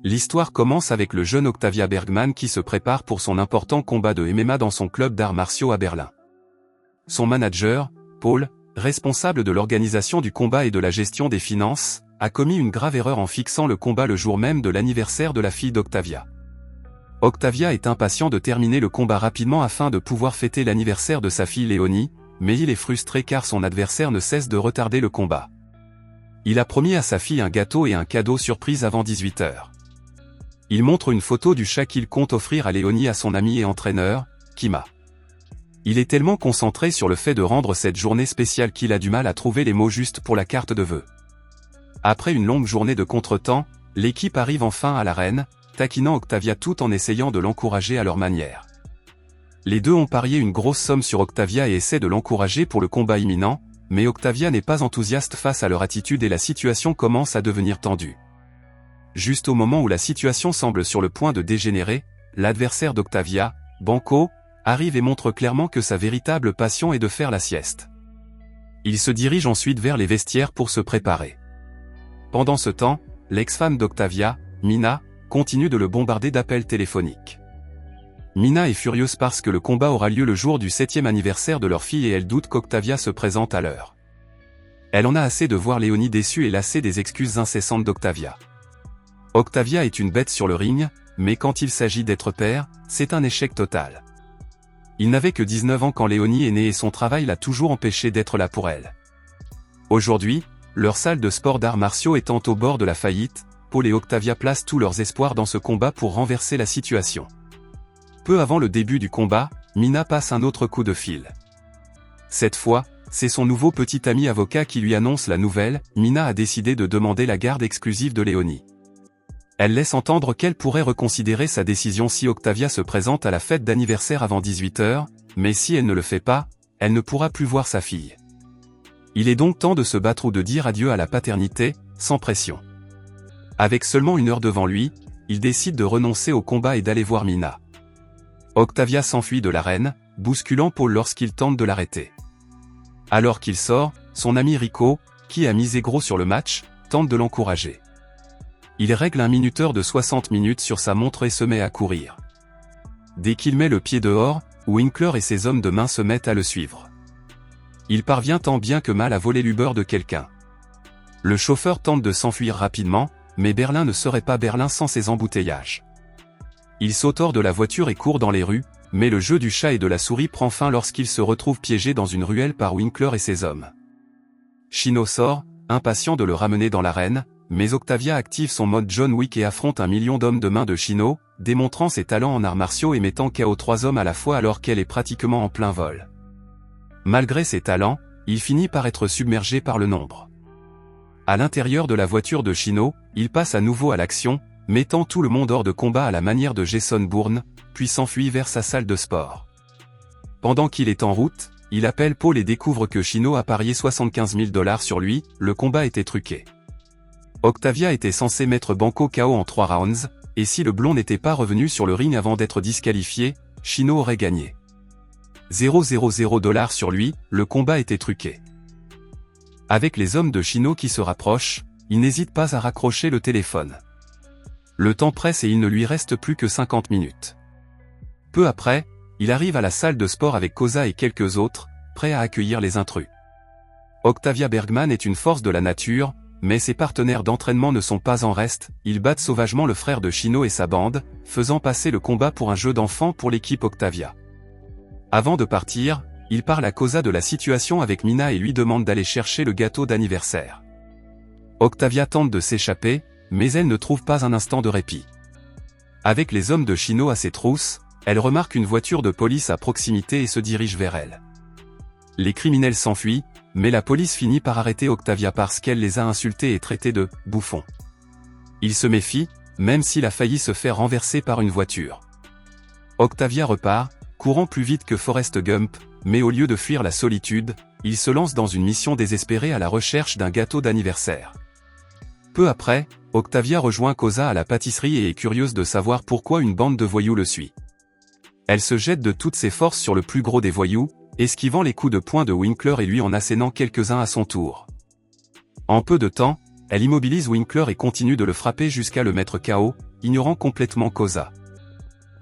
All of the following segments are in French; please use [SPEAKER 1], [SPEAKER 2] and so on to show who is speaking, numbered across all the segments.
[SPEAKER 1] L'histoire commence avec le jeune Octavia Bergman qui se prépare pour son important combat de MMA dans son club d'arts martiaux à Berlin. Son manager, Paul, responsable de l'organisation du combat et de la gestion des finances, a commis une grave erreur en fixant le combat le jour même de l'anniversaire de la fille d'Octavia. Octavia est impatient de terminer le combat rapidement afin de pouvoir fêter l'anniversaire de sa fille Léonie, mais il est frustré car son adversaire ne cesse de retarder le combat. Il a promis à sa fille un gâteau et un cadeau surprise avant 18 h. Il montre une photo du chat qu'il compte offrir à Léonie à son ami et entraîneur, Kima. Il est tellement concentré sur le fait de rendre cette journée spéciale qu'il a du mal à trouver les mots justes pour la carte de vœux. Après une longue journée de contretemps, l'équipe arrive enfin à l'arène, taquinant Octavia tout en essayant de l'encourager à leur manière. Les deux ont parié une grosse somme sur Octavia et essaient de l'encourager pour le combat imminent, mais Octavia n'est pas enthousiaste face à leur attitude et la situation commence à devenir tendue. Juste au moment où la situation semble sur le point de dégénérer, l'adversaire d'Octavia, Banco, arrive et montre clairement que sa véritable passion est de faire la sieste. Il se dirige ensuite vers les vestiaires pour se préparer. Pendant ce temps, l'ex-femme d'Octavia, Mina, continue de le bombarder d'appels téléphoniques. Mina est furieuse parce que le combat aura lieu le jour du 7e anniversaire de leur fille et elle doute qu'Octavia se présente à l'heure. Elle en a assez de voir Léonie déçue et lassée des excuses incessantes d'Octavia. Octavia est une bête sur le ring, mais quand il s'agit d'être père, c'est un échec total. Il n'avait que 19 ans quand Léonie est née et son travail l'a toujours empêché d'être là pour elle. Aujourd'hui, leur salle de sport d'arts martiaux étant au bord de la faillite, Paul et Octavia placent tous leurs espoirs dans ce combat pour renverser la situation. Peu avant le début du combat, Mina passe un autre coup de fil. Cette fois, c'est son nouveau petit ami avocat qui lui annonce la nouvelle. Mina a décidé de demander la garde exclusive de Léonie. Elle laisse entendre qu'elle pourrait reconsidérer sa décision si Octavia se présente à la fête d'anniversaire avant 18 h, mais si elle ne le fait pas, elle ne pourra plus voir sa fille. Il est donc temps de se battre ou de dire adieu à la paternité, sans pression. Avec seulement 1 heure devant lui, il décide de renoncer au combat et d'aller voir Mina. Octavia s'enfuit de l'arène, bousculant Paul lorsqu'il tente de l'arrêter. Alors qu'il sort, son ami Rico, qui a misé gros sur le match, tente de l'encourager. Il règle un minuteur de 60 minutes sur sa montre et se met à courir. Dès qu'il met le pied dehors, Winkler et ses hommes de main se mettent à le suivre. Il parvient tant bien que mal à voler l'Uber de quelqu'un. Le chauffeur tente de s'enfuir rapidement, mais Berlin ne serait pas Berlin sans ses embouteillages. Il saute hors de la voiture et court dans les rues, mais le jeu du chat et de la souris prend fin lorsqu'il se retrouve piégé dans une ruelle par Winkler et ses hommes. Chino sort, impatient de le ramener dans l'arène, mais Octavia active son mode John Wick et affronte 1 million d'hommes de main de Chino, démontrant ses talents en arts martiaux et mettant KO 3 hommes à la fois alors qu'elle est pratiquement en plein vol. Malgré ses talents, il finit par être submergé par le nombre. À l'intérieur de la voiture de Chino, il passe à nouveau à l'action, mettant tout le monde hors de combat à la manière de Jason Bourne, puis s'enfuit vers sa salle de sport. Pendant qu'il est en route, il appelle Paul et découvre que Chino a parié 75 000 $ sur lui. Le combat était truqué. Octavia était censé mettre Banco KO en 3 rounds, et si le blond n'était pas revenu sur le ring avant d'être disqualifié, Chino aurait gagné. 000 $ sur lui, le combat était truqué. Avec les hommes de Chino qui se rapprochent, il n'hésite pas à raccrocher le téléphone. Le temps presse et il ne lui reste plus que 50 minutes. Peu après, il arrive à la salle de sport avec Koza et quelques autres, prêts à accueillir les intrus. Octavia Bergman est une force de la nature, mais ses partenaires d'entraînement ne sont pas en reste. Ils battent sauvagement le frère de Chino et sa bande, faisant passer le combat pour un jeu d'enfant pour l'équipe Octavia. Avant de partir, il parle à Koza de la situation avec Mina et lui demande d'aller chercher le gâteau d'anniversaire. Octavia tente de s'échapper, mais elle ne trouve pas un instant de répit. Avec les hommes de Chino à ses trousses, elle remarque une voiture de police à proximité et se dirige vers elle. Les criminels s'enfuient, mais la police finit par arrêter Octavia parce qu'elle les a insultés et traités de « bouffons ». Il se méfie, même s'il a failli se faire renverser par une voiture. Octavia repart, courant plus vite que Forrest Gump, mais au lieu de fuir la solitude, il se lance dans une mission désespérée à la recherche d'un gâteau d'anniversaire. Peu après, Octavia rejoint Koza à la pâtisserie et est curieuse de savoir pourquoi une bande de voyous le suit. Elle se jette de toutes ses forces sur le plus gros des voyous, esquivant les coups de poing de Winkler et lui en assénant quelques-uns à son tour. En peu de temps, elle immobilise Winkler et continue de le frapper jusqu'à le mettre KO, ignorant complètement Koza.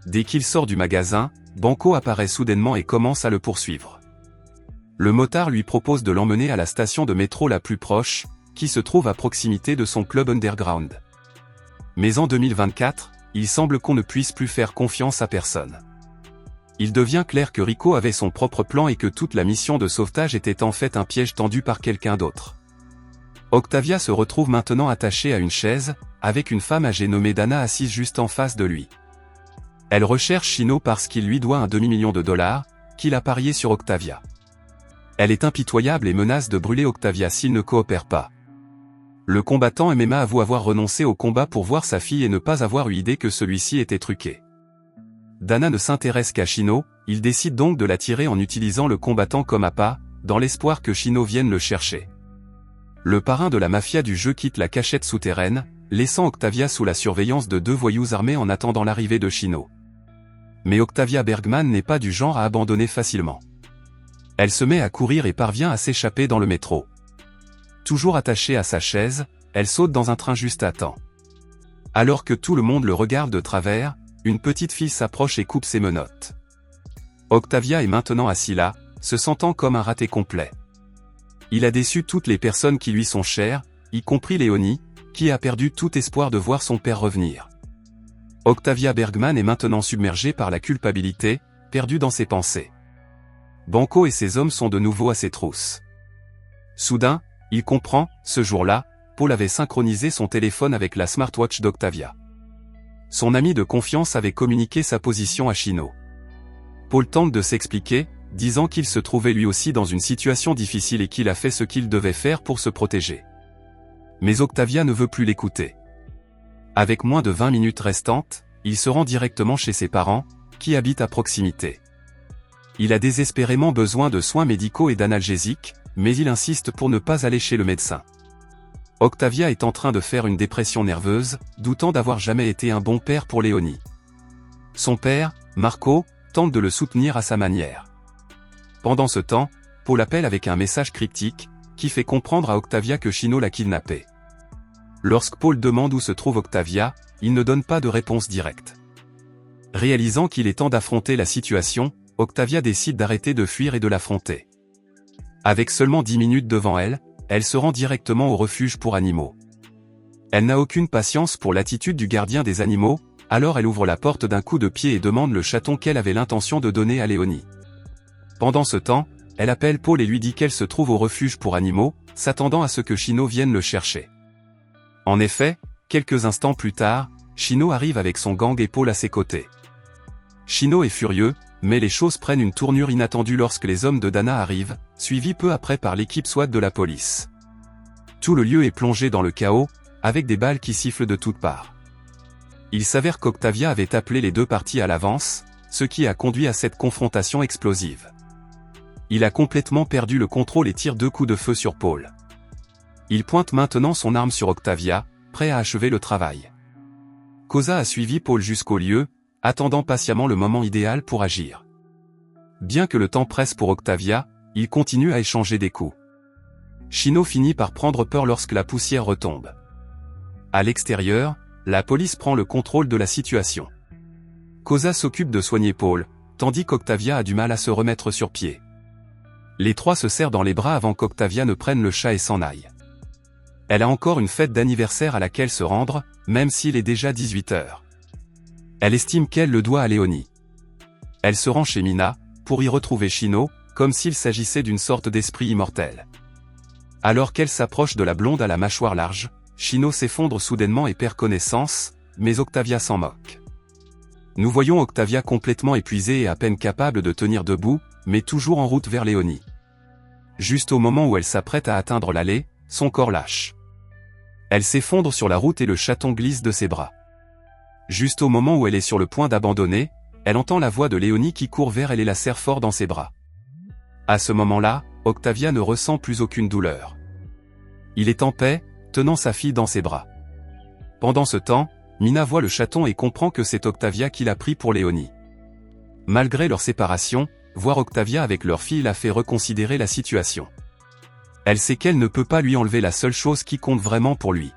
[SPEAKER 1] Dès qu'il sort du magasin, Banco apparaît soudainement et commence à le poursuivre. Le motard lui propose de l'emmener à la station de métro la plus proche, qui se trouve à proximité de son club underground. Mais en 2024, il semble qu'on ne puisse plus faire confiance à personne. Il devient clair que Rico avait son propre plan et que toute la mission de sauvetage était en fait un piège tendu par quelqu'un d'autre. Octavia se retrouve maintenant attachée à une chaise, avec une femme âgée nommée Dana assise juste en face de lui. Elle recherche Chino parce qu'il lui doit un $2 million, qu'il a parié sur Octavia. Elle est impitoyable et menace de brûler Octavia s'il ne coopère pas. Le combattant MMA avoue avoir renoncé au combat pour voir sa fille et ne pas avoir eu idée que celui-ci était truqué. Dana ne s'intéresse qu'à Chino, il décide donc de l'attirer en utilisant le combattant comme appât, dans l'espoir que Chino vienne le chercher. Le parrain de la mafia du jeu quitte la cachette souterraine, laissant Octavia sous la surveillance de 2 voyous armés en attendant l'arrivée de Chino. Mais Octavia Bergman n'est pas du genre à abandonner facilement. Elle se met à courir et parvient à s'échapper dans le métro. Toujours attachée à sa chaise, elle saute dans un train juste à temps. Alors que tout le monde le regarde de travers, une petite fille s'approche et coupe ses menottes. Octavia est maintenant assis là, se sentant comme un raté complet. Il a déçu toutes les personnes qui lui sont chères, y compris Léonie, qui a perdu tout espoir de voir son père revenir. Octavia Bergman est maintenant submergée par la culpabilité, perdue dans ses pensées. Banco et ses hommes sont de nouveau à ses trousses. Soudain, il comprend, ce jour-là, Paul avait synchronisé son téléphone avec la smartwatch d'Octavia. Son ami de confiance avait communiqué sa position à Chino. Paul tente de s'expliquer, disant qu'il se trouvait lui aussi dans une situation difficile et qu'il a fait ce qu'il devait faire pour se protéger. Mais Octavia ne veut plus l'écouter. Avec moins de 20 minutes restantes, il se rend directement chez ses parents, qui habitent à proximité. Il a désespérément besoin de soins médicaux et d'analgésiques, mais il insiste pour ne pas aller chez le médecin. Octavia est en train de faire une dépression nerveuse, doutant d'avoir jamais été un bon père pour Léonie. Son père, Marco, tente de le soutenir à sa manière. Pendant ce temps, Paul appelle avec un message cryptique, qui fait comprendre à Octavia que Chino l'a kidnappé. Lorsque Paul demande où se trouve Octavia, il ne donne pas de réponse directe. Réalisant qu'il est temps d'affronter la situation, Octavia décide d'arrêter de fuir et de l'affronter. Avec seulement 10 minutes devant elle, elle se rend directement au refuge pour animaux. Elle n'a aucune patience pour l'attitude du gardien des animaux, alors elle ouvre la porte d'un coup de pied et demande le chaton qu'elle avait l'intention de donner à Léonie. Pendant ce temps, elle appelle Paul et lui dit qu'elle se trouve au refuge pour animaux, s'attendant à ce que Chino vienne le chercher. En effet, quelques instants plus tard, Chino arrive avec son gang et Paul à ses côtés. Chino est furieux, mais les choses prennent une tournure inattendue lorsque les hommes de Dana arrivent, suivis peu après par l'équipe SWAT de la police. Tout le lieu est plongé dans le chaos, avec des balles qui sifflent de toutes parts. Il s'avère qu'Octavia avait appelé les deux parties à l'avance, ce qui a conduit à cette confrontation explosive. Il a complètement perdu le contrôle et tire 2 coups de feu sur Paul. Il pointe maintenant son arme sur Octavia, prêt à achever le travail. Koza a suivi Paul jusqu'au lieu, attendant patiemment le moment idéal pour agir. Bien que le temps presse pour Octavia, il continue à échanger des coups. Chino finit par prendre peur lorsque la poussière retombe. À l'extérieur, la police prend le contrôle de la situation. Koza s'occupe de soigner Paul, tandis qu'Octavia a du mal à se remettre sur pied. Les trois se serrent dans les bras avant qu'Octavia ne prenne le chat et s'en aille. Elle a encore une fête d'anniversaire à laquelle se rendre, même s'il est déjà 18 h. Elle estime qu'elle le doit à Léonie. Elle se rend chez Mina, pour y retrouver Chino, comme s'il s'agissait d'une sorte d'esprit immortel. Alors qu'elle s'approche de la blonde à la mâchoire large, Chino s'effondre soudainement et perd connaissance, mais Octavia s'en moque. Nous voyons Octavia complètement épuisée et à peine capable de tenir debout, mais toujours en route vers Léonie. Juste au moment où elle s'apprête à atteindre l'allée, son corps lâche. Elle s'effondre sur la route et le chaton glisse de ses bras. Juste au moment où elle est sur le point d'abandonner, elle entend la voix de Léonie qui court vers elle et la serre fort dans ses bras. À ce moment-là, Octavia ne ressent plus aucune douleur. Il est en paix, tenant sa fille dans ses bras. Pendant ce temps, Mina voit le chaton et comprend que c'est Octavia qui l'a pris pour Léonie. Malgré leur séparation, voir Octavia avec leur fille la fait reconsidérer la situation. Elle sait qu'elle ne peut pas lui enlever la seule chose qui compte vraiment pour lui.